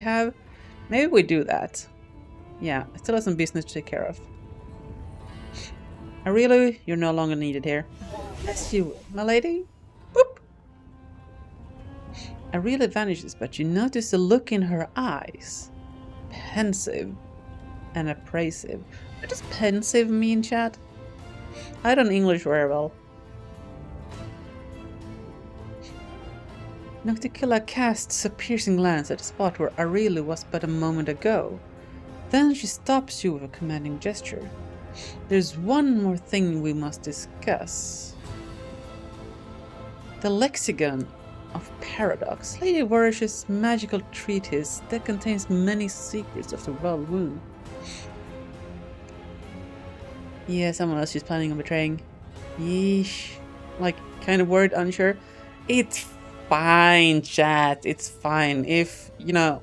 have. Maybe we do that. Yeah, I still have some business to take care of. Really, you're no longer needed here. Yes, you will, my lady. Boop. I really vanishes, but you notice the look in her eyes. Pensive and appraisive. What does pensive mean, chat? I don't English very well. Nocticula casts a piercing glance at the spot where Aurelia was but a moment ago. Then she stops you with a commanding gesture. There's one more thing we must discuss. The Lexicon of Paradox, Lady Varish's magical treatise that contains many secrets of the World Wound. Yeah, someone else she's planning on betraying. Yeesh. Like, kind of worried, unsure. It's fine, chat. It's fine. If, you know,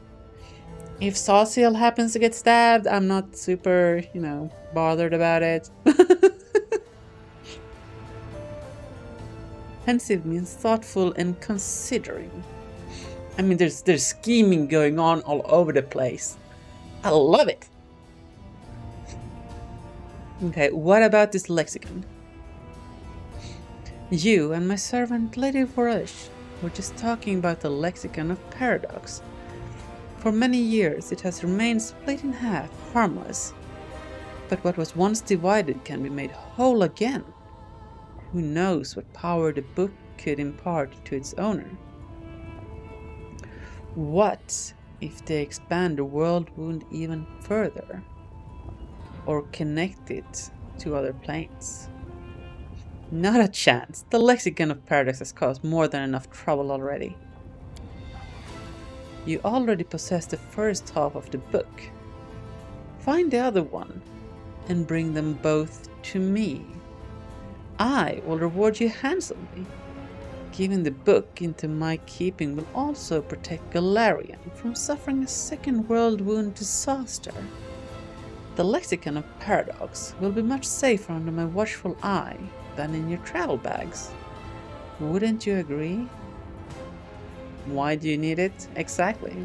if Sauciel happens to get stabbed, I'm not super, you know, bothered about it. Pensive means thoughtful and considering. I mean, there's scheming going on all over the place. I love it. Okay, what about this lexicon? You and my servant, Lady Varish, were just talking about the lexicon of Paradox. For many years, it has remained split in half, harmless. But what was once divided can be made whole again. Who knows what power the book could impart to its owner? What if they expand the world wound even further? Or connect it to other planes? Not a chance. The lexicon of Paradox has caused more than enough trouble already. You already possess the first half of the book. Find the other one and bring them both to me. I will reward you handsomely. Giving the book into my keeping will also protect Galarian from suffering a second world wound disaster. The lexicon of Paradox will be much safer under my watchful eye than in your travel bags. Wouldn't you agree? Why do you need it? Exactly.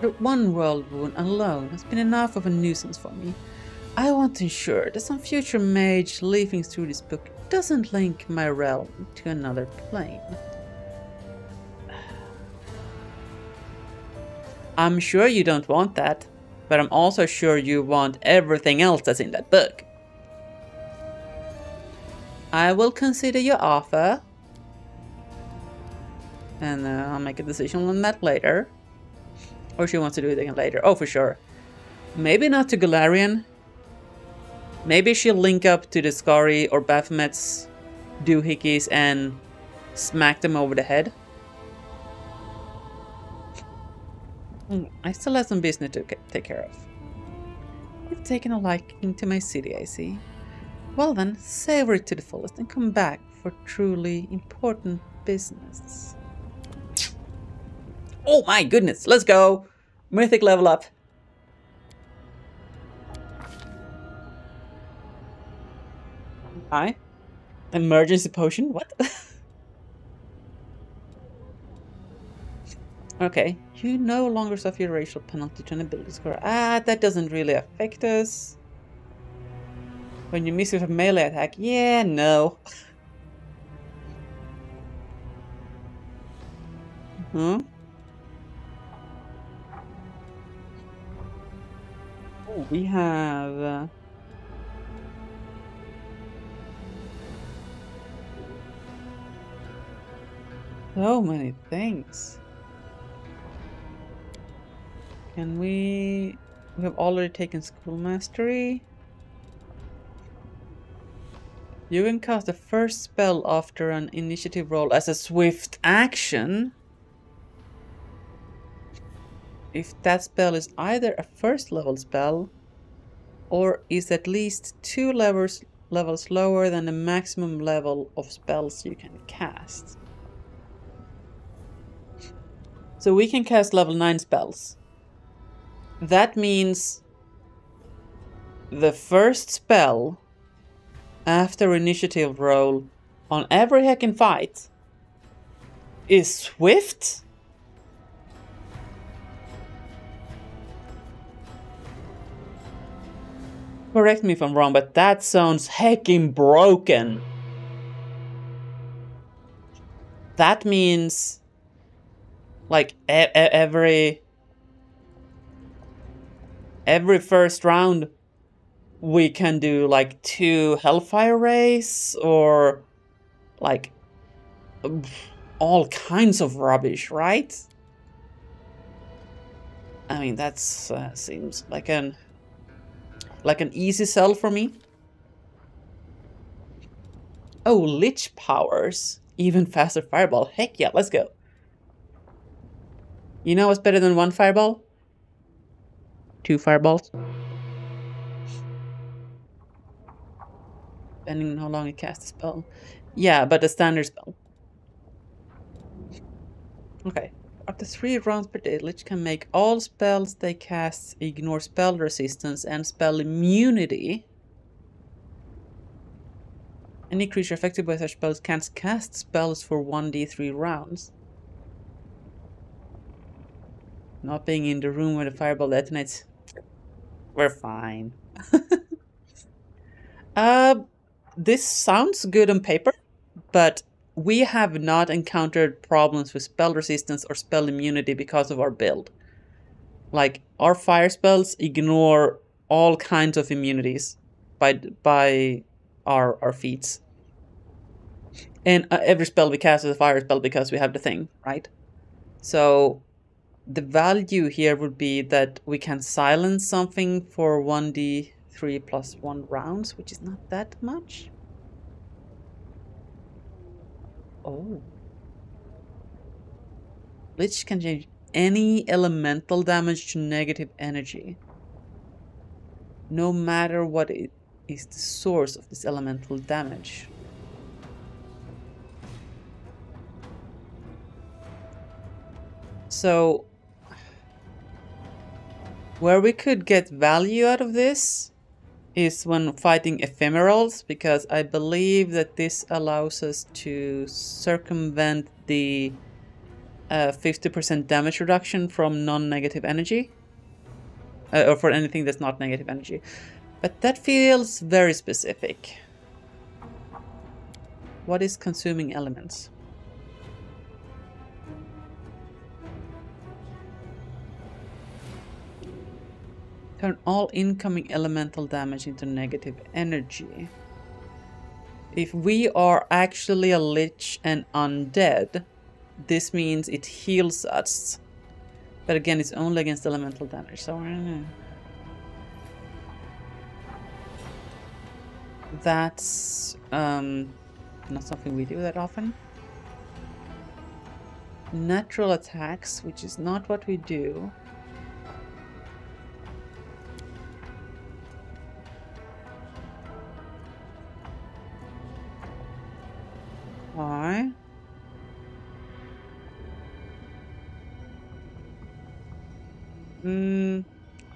But one world wound alone has been enough of a nuisance for me. I want to ensure that some future mage leafing through this book doesn't link my realm to another plane. I'm sure you don't want that, but I'm also sure you want everything else that's in that book. I will consider your offer, and I'll make a decision on that later. Or she wants to do it again later. Oh, for sure. Maybe not to Galarian. Maybe she'll link up to the Skari or Baphomet's doohickeys and smack them over the head. I still have some business to take care of. You've taken a liking to my city, I see. Well then, savor it to the fullest and come back for truly important business. Oh my goodness, let's go! Mythic level up. Hi? Emergency potion? What? Okay, you no longer suffer a racial penalty to an ability score. Ah, that doesn't really affect us. When you miss with a melee attack, yeah, no. Oh, we have... so many things. Can we have already taken School Mastery. You can cast the first spell after an initiative roll as a swift action. If that spell is either a first level spell or is at least 2 levels lower than the maximum level of spells you can cast. So we can cast level 9 spells. That means the first spell after initiative roll on every heckin' fight is swift Correct me if I'm wrong, but that sounds heckin' broken. That means like every first round we can do like 2 Hellfire Rays or like all kinds of rubbish, right? I mean, that's seems like an easy sell for me. Oh, Lich powers. Even faster fireball. Heck yeah, let's go. You know what's better than 1 fireball? 2 fireballs. Depending on how long you cast the spell. Yeah, but a standard spell. Okay. Up to 3 rounds per day, Lich can make all spells they cast ignore spell resistance and spell immunity. Any creature affected by such spells can't cast spells for 1d3 rounds. Not being in the room where the fireball detonates. We're fine. This sounds good on paper, but we have not encountered problems with spell resistance or spell immunity because of our build. Like, our fire spells ignore all kinds of immunities by our feats. And every spell we cast is a fire spell because we have the thing, right? So the value here would be that we can silence something for 1d3 plus 1 rounds, which is not that much. Oh. Lich can change any elemental damage to negative energy, no matter what it is the source of this elemental damage. So, where we could get value out of this is when fighting ephemerals, because I believe that this allows us to circumvent the 50% damage reduction from non-negative energy. Or for anything that's not negative energy. But that feels very specific. What is consuming elements? Turn all incoming elemental damage into negative energy. If we are actually a lich and undead, this means it heals us. But again, it's only against elemental damage, so that's not something we do that often. Natural attacks, which is not what we do. Why? For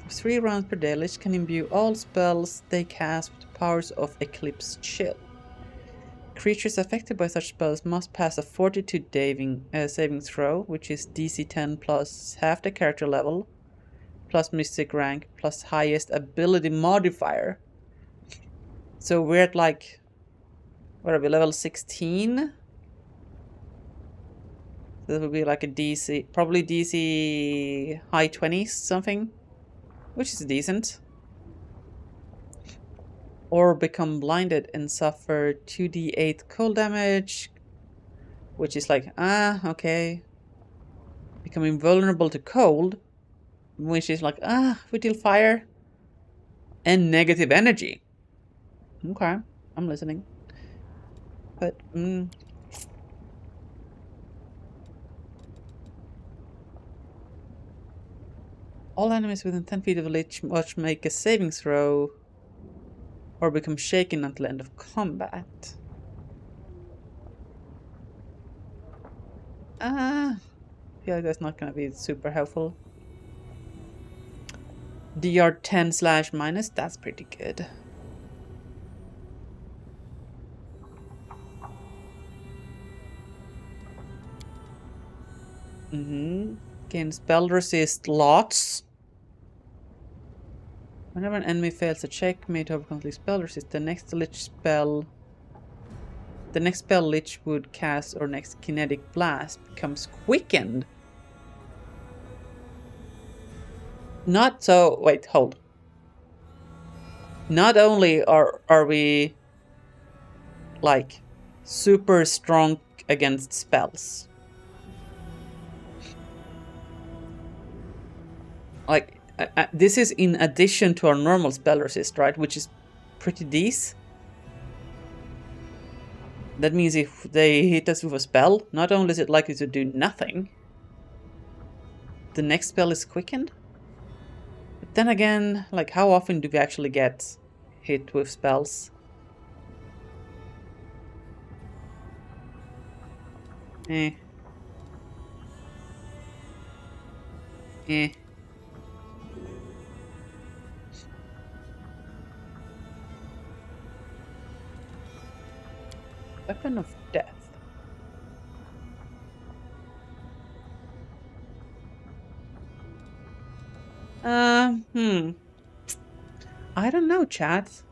3 rounds per day, Lich can imbue all spells they cast with the powers of Eclipse Chill. Creatures affected by such spells must pass a Fortitude saving throw, which is DC 10 plus half the character level, plus Mystic rank, plus highest ability modifier. So we're at like, what are we, level 16? This would be like a DC, probably DC high 20s something, which is decent. Or become blinded and suffer 2d8 cold damage, which is like, okay. Becoming vulnerable to cold, which is like, we deal fire. And negative energy. Okay, I'm listening. But, all enemies within 10 feet of a lich must make a saving throw or become shaken until the end of combat. I feel like that's not gonna be super helpful. DR 10/-, that's pretty good. Gain spell resist lots. Whenever an enemy fails a check made to overcome spell resist, the next spell Lich would cast or next kinetic blast becomes quickened. Not so. Wait, hold. Not only are we like super strong against spells, like this is in addition to our normal spell resist, right? Which is pretty decent. That means if they hit us with a spell, not only is it likely to do nothing, the next spell is quickened. But then again, like how often do we actually get hit with spells? Eh. Weapon of Death. I don't know, chat.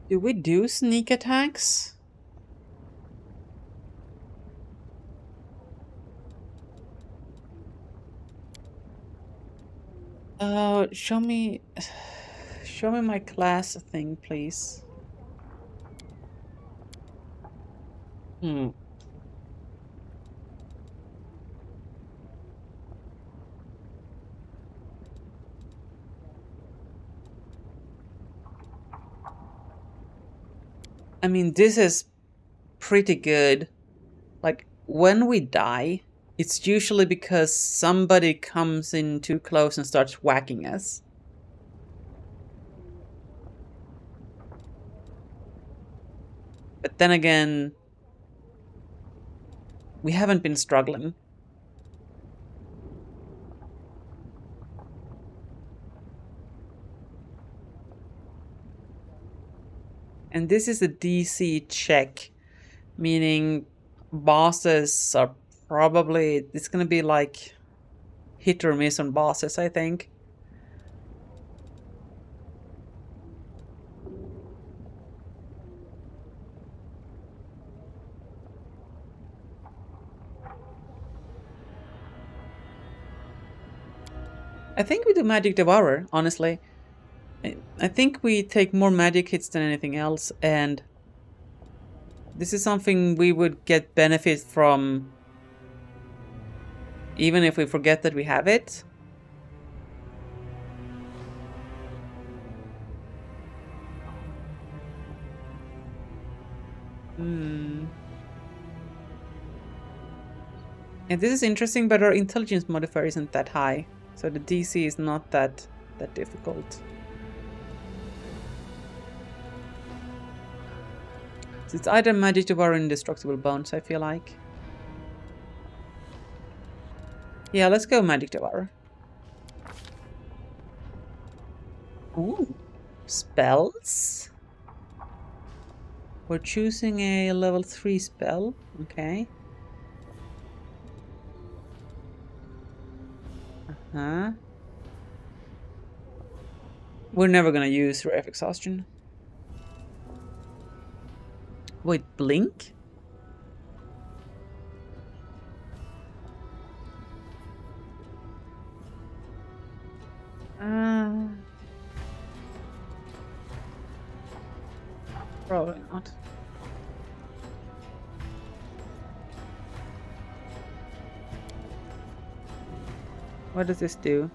Do we do sneak attacks? Show me my class thing, please. I mean, this is pretty good. Like, when we die, it's usually because somebody comes in too close and starts whacking us. But then again, we haven't been struggling. And this is a DC check, meaning bosses are probably, it's gonna be like hit or miss on bosses, I think. I think we do Magic Devourer, honestly. I think we take more magic hits than anything else, and this is something we would get benefit from even if we forget that we have it. And this is interesting, but our intelligence modifier isn't that high, so the DC is not that difficult. So it's either Magic Devour or Indestructible Bones, I feel like. Yeah, let's go Magic Devour. Ooh, spells. We're choosing a level 3 spell. Okay. We're never gonna use Rare Exhaustion. Wait, Blink? Probably not. What does this do?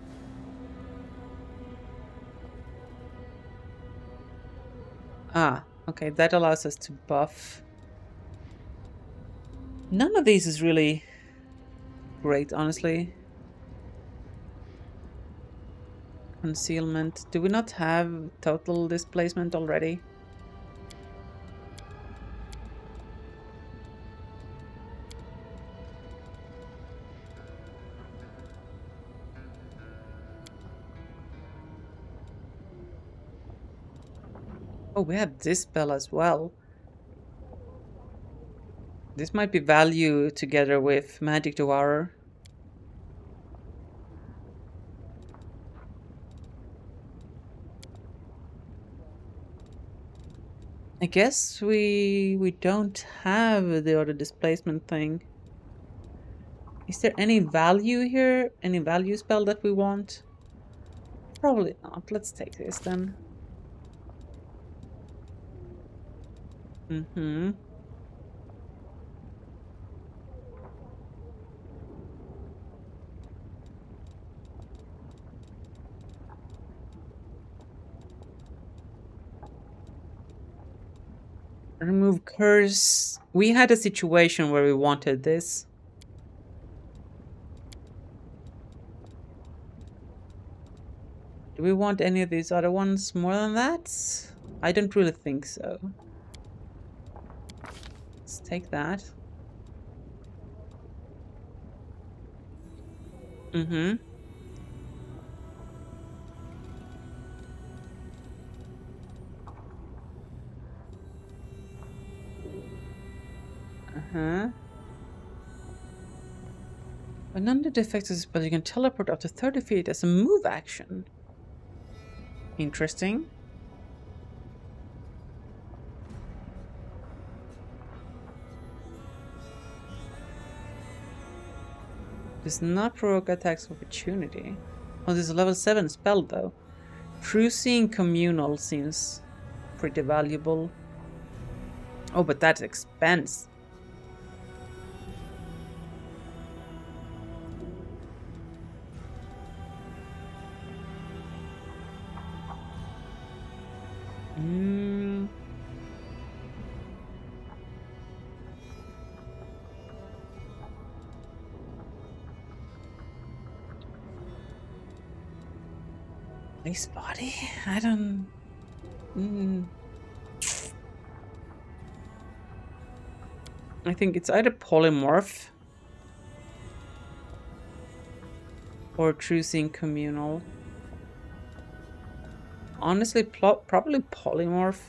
Ah, okay, that allows us to buff. None of these is really great, honestly. Concealment. Do we not have total displacement already? Oh, we have this spell as well. This might be value together with Magic Devourer. I guess we don't have the other displacement thing. Is there any value here? Any value spell that we want? Probably not. Let's take this then. Mm-hmm. Remove curse. We had a situation where we wanted this. Do we want any of these other ones more than that? I don't really think so. Let's take that. Mm-hmm. Uh-huh. When under the effects of this spell, you can teleport up to 30 feet as a move action. Interesting. Does not provoke attacks of opportunity. Oh, this is a level 7 spell though. Cruising Communal seems pretty valuable. Oh, but that's expense. Nice body? I don't... I think it's either polymorph or choosing communal. Honestly, probably polymorph.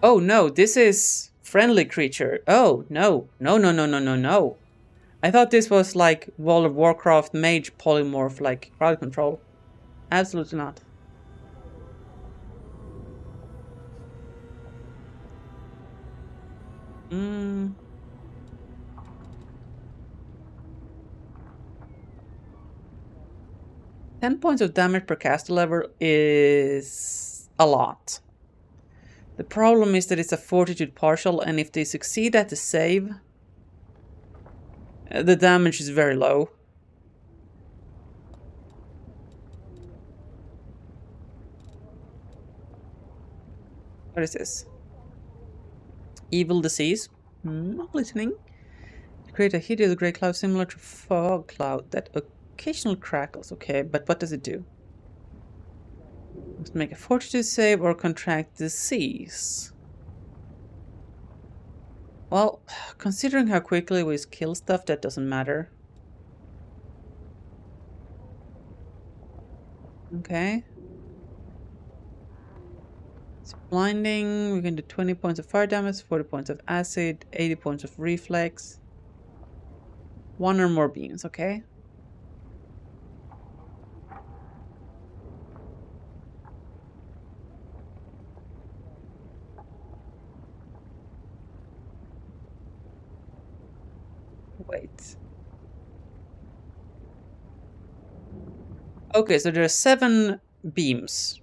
Oh no, this is friendly creature. Oh no, no, no, no, no, no, no. I thought this was like World of Warcraft mage polymorph, like crowd control. Absolutely not. Hmm. 10 points of damage per caster level is a lot. The problem is that it's a fortitude partial, and if they succeed at the save, the damage is very low. What is this? Evil disease. Not listening. Create a hideous grey cloud similar to fog cloud that occasional crackles. Okay, but what does it do? Must make a fortitude save or contract disease. Well, considering how quickly we kill stuff, that doesn't matter. Okay. It's blinding. We can do 20 points of fire damage, 40 points of acid, 80 points of reflex. 1 or more beams, okay? Wait. Okay, so there are 7 beams.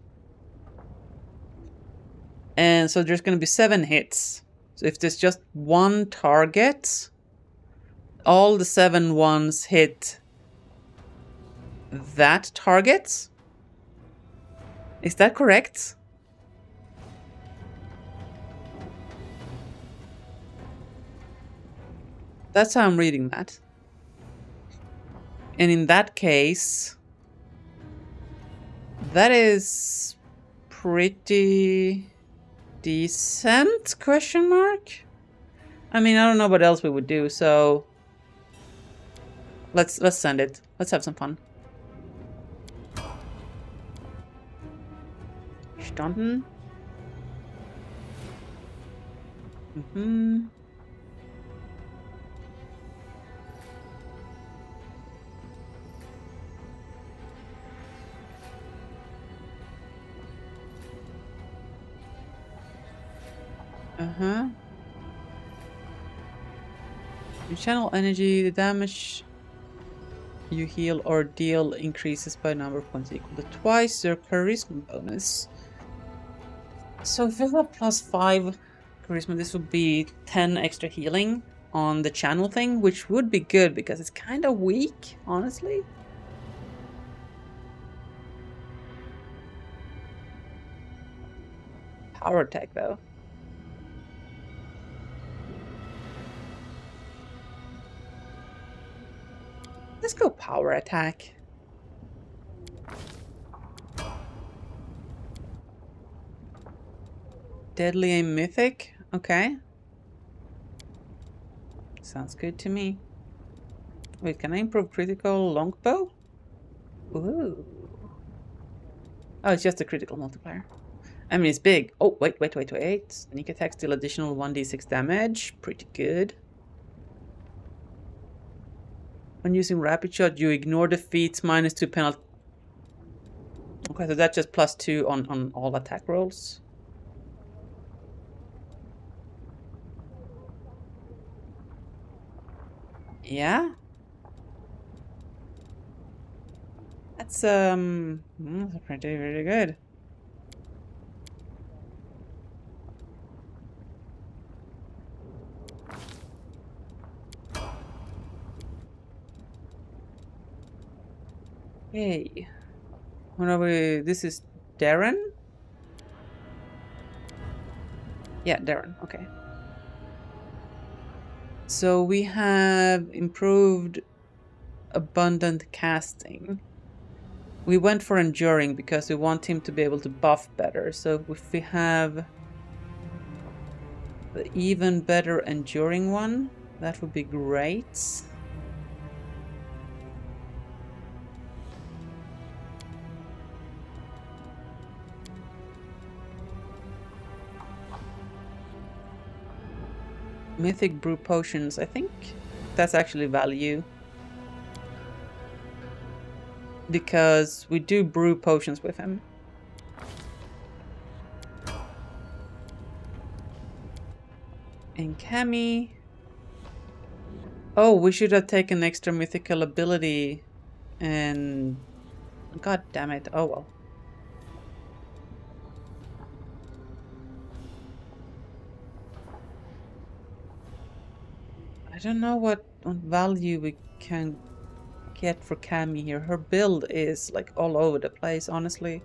And so there's going to be 7 hits. So if there's just one target, all the 7 ones hit that target? Is that correct? That's how I'm reading that. And in that case, that is pretty decent, question mark? I mean, I don't know what else we would do, so let's send it. Let's have some fun. Verstanden. Mhm. Uh-huh. You channel energy, the damage you heal or deal increases by number of points equal to twice your charisma bonus. So if we have +5 charisma, this would be 10 extra healing on the channel thing, which would be good because it's kind of weak, honestly. Power attack, though. Let's go power attack. Deadly and mythic? Okay. Sounds good to me. Wait, can I improve critical longbow? Ooh. Oh, it's just a critical multiplier. I mean, it's big. Oh, wait. Sneak attack, still additional 1d6 damage. Pretty good. When using rapid shot, you ignore defeats -2 penalty. Okay, so that's just +2 on all attack rolls. Yeah. That's pretty good. Hey. What are we? This is Darren? Yeah, Darren. Okay. So we have improved abundant casting. We went for enduring because we want him to be able to buff better. So if we have the even better enduring one, that would be great. Mythic brew potions, I think that's actually value. Because we do brew potions with him. And Cammy. Oh, we should have taken extra mythical ability and... God damn it. Oh well. I don't know what value we can get for Cammy here. Her build is like all over the place, honestly.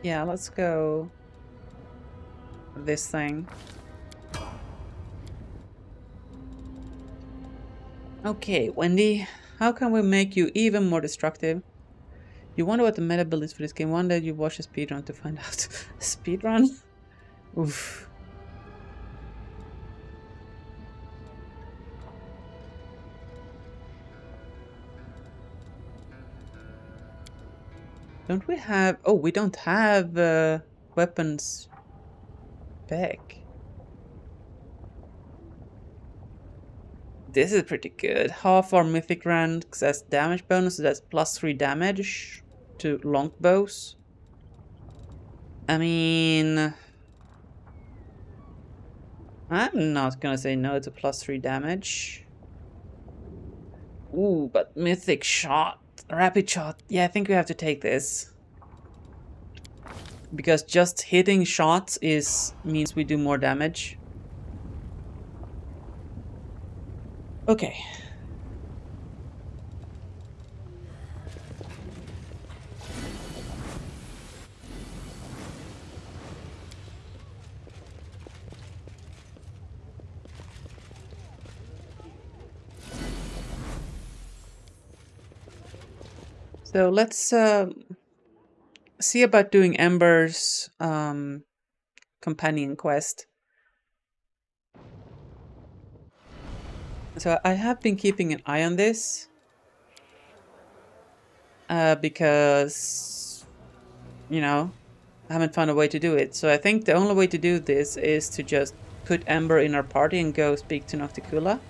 Yeah, let's go this thing. Okay, Wendy, how can we make you even more destructive? You wonder what the meta build is for this game. One day you watch a speedrun to find out. Speedrun? Oof. Don't we have... Oh, we don't have weapons back. This is pretty good. Half our mythic ranks as damage bonus, so that's +3 damage to longbows. I mean... I'm not gonna say no to +3 damage. Ooh, but mythic shot. Rapid shot. Yeah, I think we have to take this. Because just hitting shots means we do more damage. Okay. So let's see about doing Ember's companion quest. So I have been keeping an eye on this because, you know, I haven't found a way to do it. So I think the only way to do this is to just put Ember in our party and go speak to Nocticula.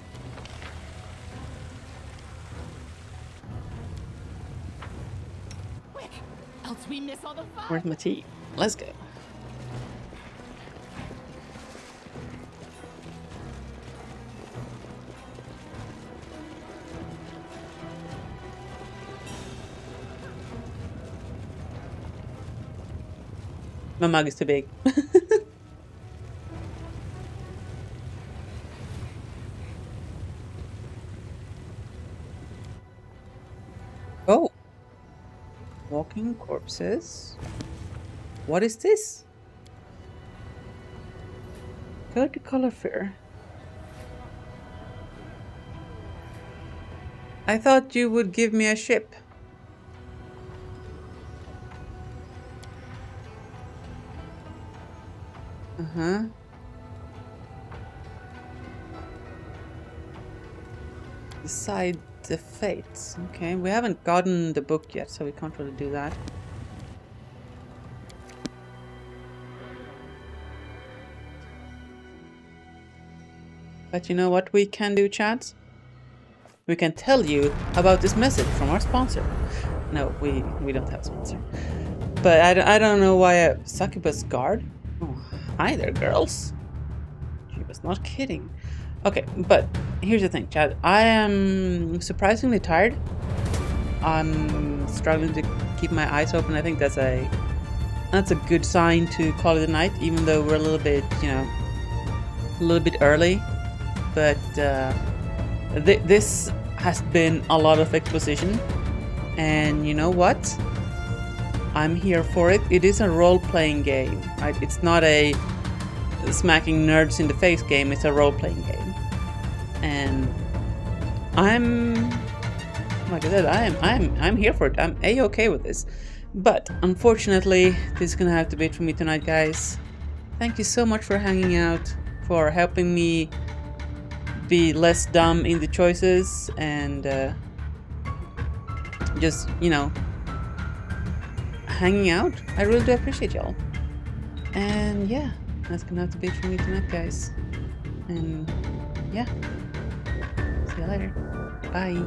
Quick, else we miss all the fun. Where's my tea? Let's go. My mug is too big. Oh. Walking corpses. What is this? Go to color fair. I thought you would give me a ship. Uh-huh. Decide the fates. Okay, we haven't gotten the book yet, so we can't really do that. But you know what we can do, Chad? We can tell you about this message from our sponsor. No, we don't have a sponsor. But I don't know why a succubus guard. Oh, hi there, girls. She was not kidding. Okay, but here's the thing, Chad. I am surprisingly tired. I'm struggling to keep my eyes open. I think that's a good sign to call it a night, even though we're a little bit, you know, a little bit early. But this has been a lot of exposition, and you know what? I'm here for it. It is a role-playing game, right? It's not a smacking nerds in the face game. It's a role-playing game, and I'm, like I said, I'm here for it. I'm a-okay with this. But unfortunately, this is gonna have to be it for me tonight, guys. Thank you so much for hanging out, for helping me be less dumb in the choices, and just, you know, hanging out. I really do appreciate y'all. And yeah, that's gonna have to be it for me tonight, guys. And yeah, see you later. Bye.